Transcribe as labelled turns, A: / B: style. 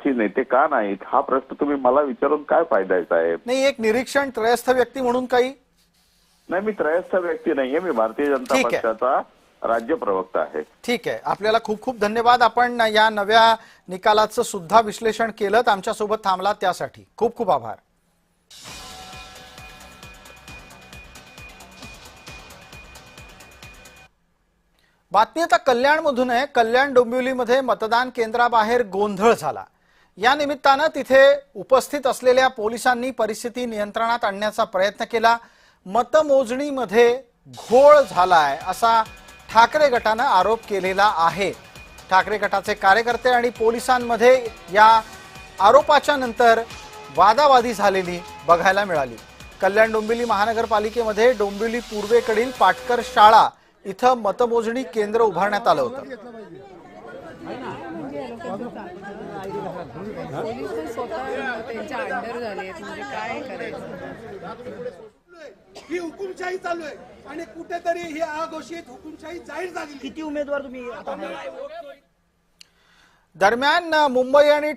A: सारथी नेते का नाहीत हा प्रश्न तुम्ही मला विचारून काय फायदा आहे साहेब?
B: नाही, एक निरीक्षण त्रयस्थ व्यक्ती म्हणून काही
A: नाही, मी त्रयस्थ व्यक्ती नाहीये, मी भारतीय जनता
B: ठीक आहे.
A: पक्षाचा राज्य प्रवक्ता आहे.
B: ठीक आहे, आपल्याला खूप खूप धन्यवाद. आपण या नव्या निकालाचं सुद्धा विश्लेषण केलं, आमच्यासोबत थांबला त्यासाठी खूप खूप आभार. बातमी आता कल्याणमधून आहे. कल्याण डोंबिवलीमध्ये मतदान केंद्राबाहेर गोंधळ झाला. या निमित्तानं तिथे उपस्थित असलेल्या पोलिसांनी परिस्थिती नियंत्रणात आणण्याचा प्रयत्न केला. मतमोजणीमध्ये घोळ झालाय असा ठाकरे गटानं आरोप केलेला आहे. ठाकरे गटाचे कार्यकर्ते आणि पोलिसांमध्ये या आरोपाच्या नंतर वादावादी झालेली बघायला मिळाली. कल्याण डोंबिवली महानगरपालिकेमध्ये डोंबिवली पूर्वेकडील पाटकर शाळा इथं मतमोजणी केंद्र उभारण्यात आलं होतं.
C: ही हुकुमशाही चालू आहे आणि कुठेतरी ही अघोषित हुकुमशाही जाहीर झाली. किती उमेदवार तुम्ही
B: दरम्यान मुंबई आणि